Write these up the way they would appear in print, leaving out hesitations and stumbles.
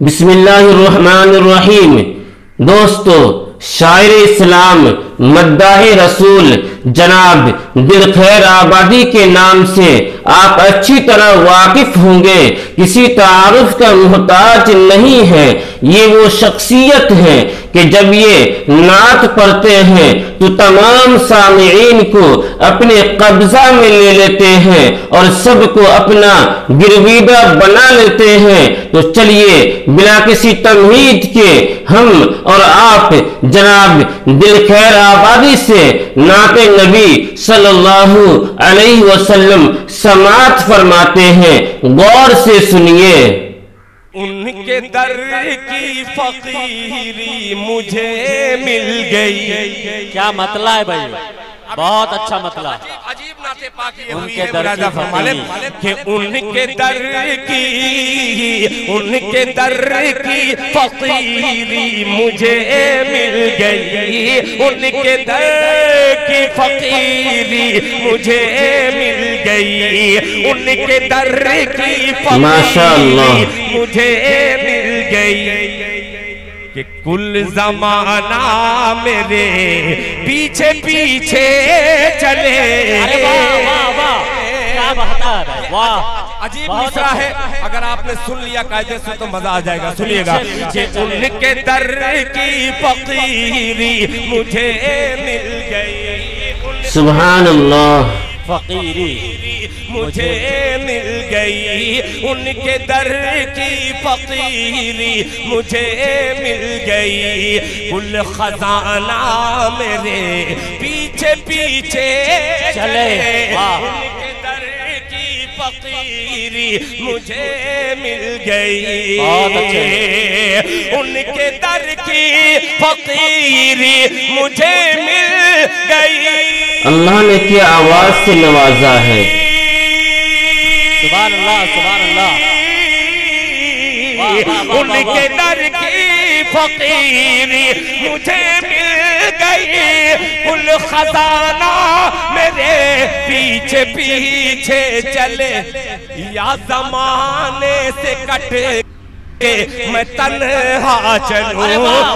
बिस्मिल्लाहिर्रहमानिर्रहीम। दोस्तों, शायर इस्लाम मद्दाह रसूल जनाब दिलखैर आबादी के नाम से आप अच्छी तरह वाकिफ होंगे। किसी तारुफ का मोहताज नहीं है। ये वो शख्सियत है कि जब ये नात पढ़ते हैं तो तमाम सामीईन को अपने कब्जा में ले लेते हैं और सबको अपना गिरवीदा बना लेते हैं। तो चलिए बिना किसी तमहीद के हम और आप जनाब दिलखैर आबादी से नाते नबी सल्लल्लाहु अलैहि वसल्लम समात फरमाते हैं। गौर से सुनिए। उनके दर की फकीरी मुझे मिल गई। क्या मतला है भाई, बहुत अच्छा मतला। अजीब नाते पाकी उनके दर की फकीरी कि उनके दर की फकीरी मुझे मिल गई। उनके दर की फकीरी मुझे मिल गई। उनके दर की फकीरी मुझे मिल गई कि कुल जमाना मेरे पीछे पीछे चले। वाह, अजीब मिसरा है, अगर आपने सुन लिया कायदे से तो मजा आ जाएगा। सुनिएगा। उनके दर की फकीरी मुझे मिल गई। सुभान अल्लाह। फकीरी मुझे मिल गई। उनके दर की फकीरी मुझे मिल गई। कुल खजाना मेरे पीछे पीछे चले। उनके दर की फकीरी मुझे मिल गई। उनके दर की फकीरी मुझे मिल गई। अल्लाह ने क्या आवाज से नवाजा है। सुभान अल्लाह, सुभान अल्लाह। उनके दर की फकीरी मुझे मिल गई। कुल खजाना मेरे पीछे पीछे चले। या जमाने से कट मैं तन्हा चलूं,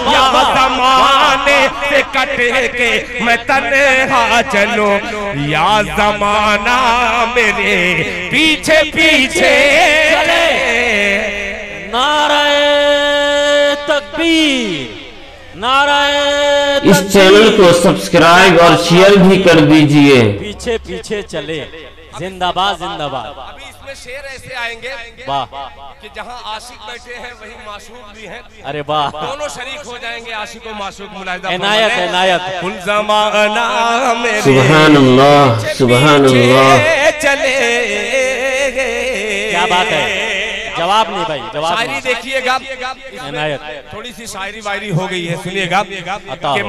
या ज़माने से कट के मैं तन्हा चलूं, या ज़माना मेरे पीछे पीछे चले। नारे तकबीर, नारे। इस चैनल को सब्सक्राइब और शेयर भी कर दीजिए। पीछे पीछे चले, जिंदाबाद जिंदाबाद। अभी इसमें शेर ऐसे आएंगे वाह कि जहां आशिक बैठे हैं वही माशूक भी हैं। अरे वाह, दोनों शरीक हो जाएंगे, आशिक और माशूक मुलाहिजा। इनायत इनायत। कुल ज़माना मेरे सुभान अल्लाह, सुभान अल्लाह। चले। क्या बात है, जवाब नहीं भाई, जवाब शायरी नहीं। देखिएगा। इनायत। थोड़ी सी शायरी वायरी हो गई है, सुनिएगा। कि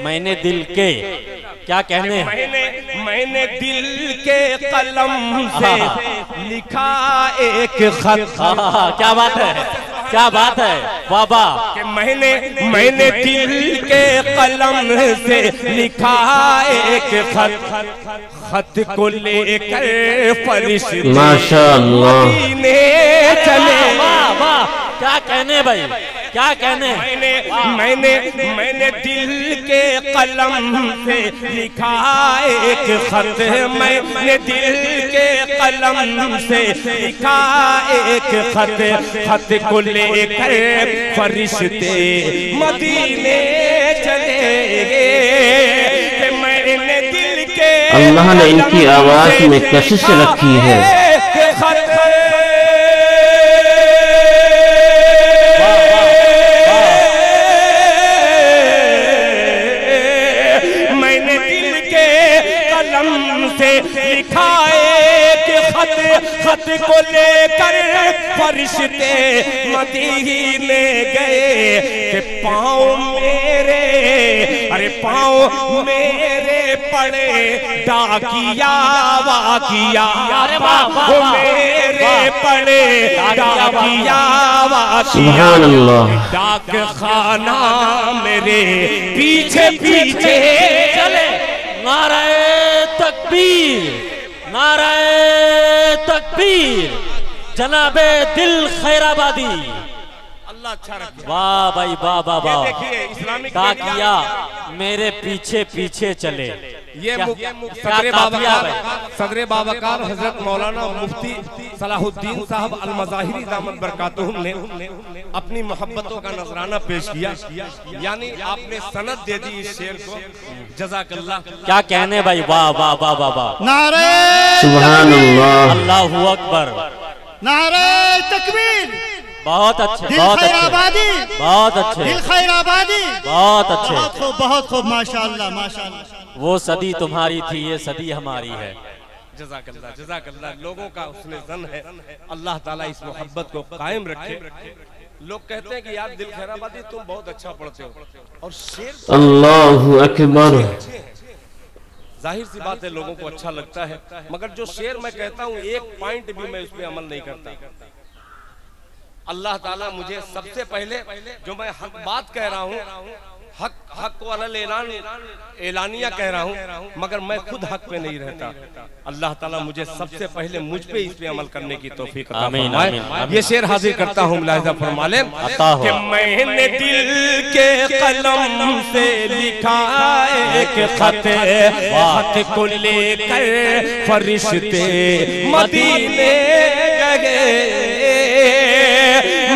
मैंने दिल के क्या कहने हैं? मैंने दिल के कलम से लिखा एक खत। क्या बात है, क्या बात है, बाबा। कि मैंने दिल के कलम से लिखा एक खत। खत को लेकर फरिश्ते माशाअल्लाह चले। वाह वाह, क्या कहने भाई, क्या कहने। मैंने दिल के कलम से लिखा एक खत। मैंने दिल के कलम से लिखा एक खत। खत को लेकर फरिश्ते मदीने चले गए। मैंने दिल के अल्लाह ने इनकी आवाज में कशिश रखी है। मैंने दिल के कलम से लिखा एक खत। खत को लेकर फरिश्ते मदीने गए। कि पाँव मेरे, अरे पाँव मेरे पड़े डाकिया वाकिया। मेरे पड़े डाकिया वाकिया। सुभान अल्लाह। डाक खाना मेरे पीछे पीछे चले। नारे तकबीर, नारे तकबीर। जनाबे दिल खैराबादी। अल्लाह अच्छा रखे। वाह भाई वाह वाह वाह। देखिए इस्लामिक ताकिया मेरे पीछे पीछे चले। ये सदरे बाबकार हजरत मौलाना मुफ्ती सलाहुद्दीन साहब अल मज़ाहिरी दामत बरकातुहुम ने अपनी मोहब्बतों का नजराना पेश किया, यानी आपने सनद दे दी इस शेर को। जज़ाकल्लाह। क्या कहने भाई, वाह वाह वाह वाह वाह। नारे सुभान अल्लाह, अल्लाहु अकबर, नारे तकबीर। बहुत अच्छे, दिल बहुत खैराबादी, अच्छे, बहुत अच्छे, दिल खैराबादी, बहुत अच्छे। बहुत खूब, बहुत खूब, माशाअल्लाह माशाअल्लाह। वो सदी तुम्हारी थी, ये सदी हमारी है। जज़ाकल्लाह जज़ाकल्लाह। लोगों का उसने ज़न है, अल्लाह ताला इस मोहब्बत को कायम रखे। लोग कहते हैं कि यार दिल खैराबादी तुम बहुत अच्छा पढ़ते हो, और शेर अल्लाहु अकबर। जाहिर सी बात है लोगों को अच्छा लगता है, मगर जो शेर मैं कहता हूँ एक पॉइंट भी मैं उस पर अमल नहीं करता। अल्लाह ताला मुझे सबसे पहले, जो मैं हक बात कह रहा हूँ, हक को अलल एलानिया कह रहा हूँ, मगर मैं खुद हक पे नहीं रहता। अल्लाह ताला मुझे सबसे पहले मुझ पे इस पे अमल करने की तौफीक अता फरमाए। ये शेर हाजिर करता हूँ, मुलाहिजा फरमा लें कि मैंने दिल के कलम से लिखा एक खत, खत को लेकर फरिश्ते मदीने गए।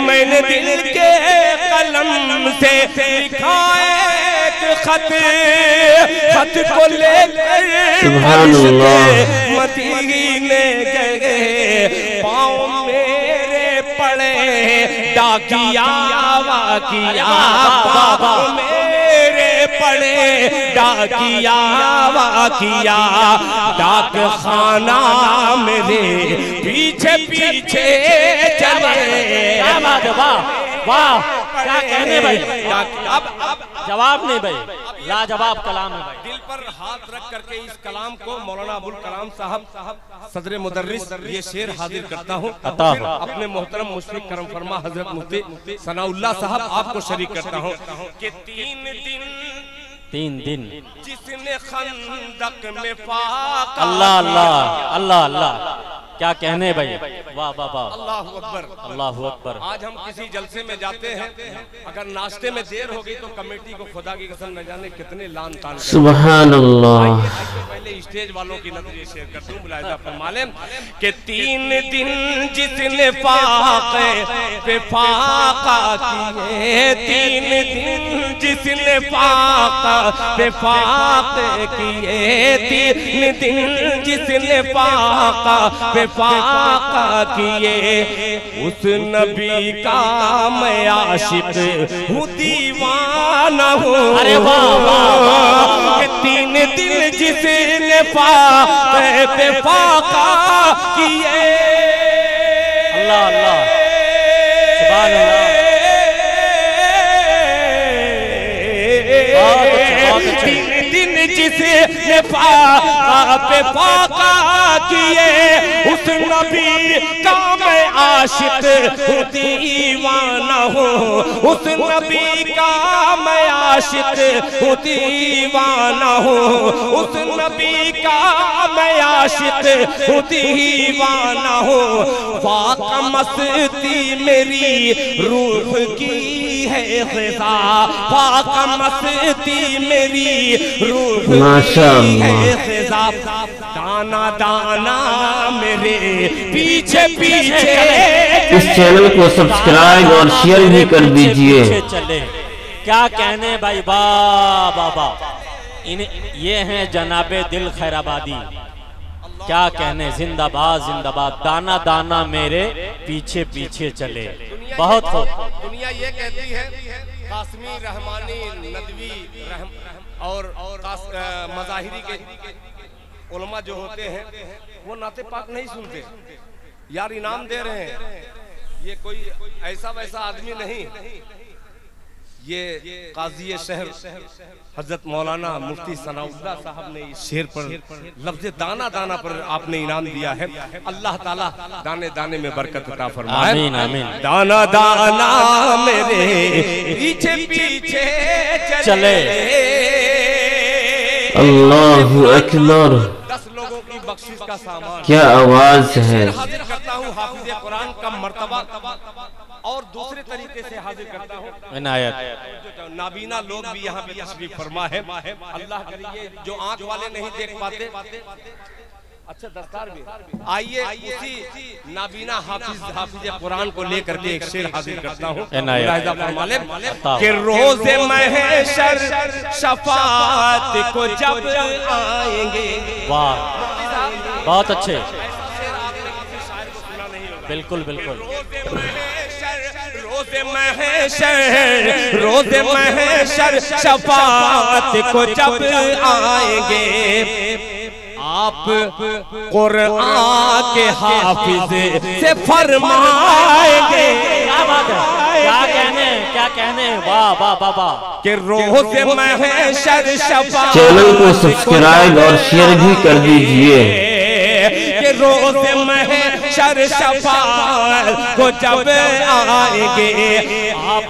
मैंने दिल के कलम से लिखा एक खत, खत को लेकर मदीने गए। पाँव मेरे पड़े डाकिया वाकिया, पाँव मेरे पड़े डाकिया वाकिया, डाक खाना मेरे पीछे पीछे चले। क्या बात है, वाह वाह। क्या कहने भाई, अब जवाब नहीं भाई, लाजवाब कलाम है भाई। दिल पर हाथ रख करके इस कलाम को मौलाना अबुल कलाम साहब सदर मुदर्रिस ये शेर हाजिर करता हूँ। फिर अपने मोहतरम मुशफिक करम फरमा हजरत मुफ्ती सनाउल्लाह साहब आपको शरीक करता हूँ कि 3 दिन जिसने खंदक में फाका। अल्लाह अल्लाह अल्लाह अल्लाह। क्या कहने भाई, वाह वाह वाह, अल्लाहु अकबर, अल्लाहु अकबर। आज हम किसी जलसे में जाते हैं, अगर नाश्ते में देर हो गई तो कमेटी को खुदा की कसम न जाने कितने लान तान। सुभान अल्लाह। पहले स्टेज वालों की नजरिए शेयर कर दूं, मुलाहिजा फरमा लें कि 3 दिन जिसने फाके पे फाका किए, 3 दिन जिसने फाका पे फाके किए, 3 दिन जिसने फाका पे फाका किए, उस नबी का मैं आशिक हूँ, दीवाना हूँ। अरे वाह वाह। 3 दिन जिसने फाके पे फाका किए। अल्लाह अल्लाह, सुभान अल्लाह। बहुत अच्छा। 3 दिन जिसने फाका पे फाका किए, उस नबी का मैं आशिक हूँ, दीवाना हूँ। उस नबी का मैं आशिक हूँ, दीवाना हूँ। उस नबी का मैं आशिक हूँ, दीवाना हूँ। फाका मस्ती मेरी रूह की है ग़िज़ा, फाका मस्ती मेरी रूह की है ग़िज़ा। दाना दाना मेरे पीछे पीछे। इस चैनल को सब्सक्राइब और शेयर भी कर दीजिए। चले। क्या कहने भाई, वाह वाह वाह। ये हैं जनाबे दिल खैराबादी। क्या कहने, जिंदाबाद जिंदाबाद। दाना दाना मेरे पीछे पीछे चले। बहुत खूब। दुनिया ये कहती है कासमी, रहमानी, नदवी और मज़ाहिरी के उलमा जो होते हैं वो नाते पाक नहीं सुनते। यार इनाम दे रहे हैं, ये कोई ऐसा वैसा आदमी नहीं, ये काजी शहर हजरत मौलाना मुफ्ती सनाउल्लाह साहब ने इस शेर पर लफ्ज़ दाना दाना पर आपने इनाम दिया है। अल्लाह ताला दाने दाने में बरकत अता फरमाए। आमीन आमीन। दाना दाना मेरे पीछे पीछे चले। अल्लाहु अकबर। 10 लोगों की बख्शिश का सामान। क्या आवाज है। हाजिर करता हूँ हाफिज़ कुरान मर्तबा और दूसरे तरीके से हाजिर करता हूँ। नाबीना लोग भी यहाँ पे तशरीफ फरमा है। अल्लाह करिए जो आंख वाले नहीं देख पाते, अच्छा दस्तार भी आइए, उसी नाबीना हाफिज कुरान को लेकर के एक शेर हाजिर करता हूँ कि रोज़े महशर शफाअत को जब आएंगे। वाह, बहुत अच्छे, बिल्कुल बिल्कुल। रोज़े महशर शफाअत को जब आएंगे, आप कुरान के हाफिज से फरमाएंगे। क्या बात है, क्या कहने, वाह वाह वाह वाह। कि रोज़े महशर शफाअत, चैनल को सब्सक्राइब और शेयर भी कर दीजिए। कि रोज़े महशर शफाअत को जब आएंगे, आप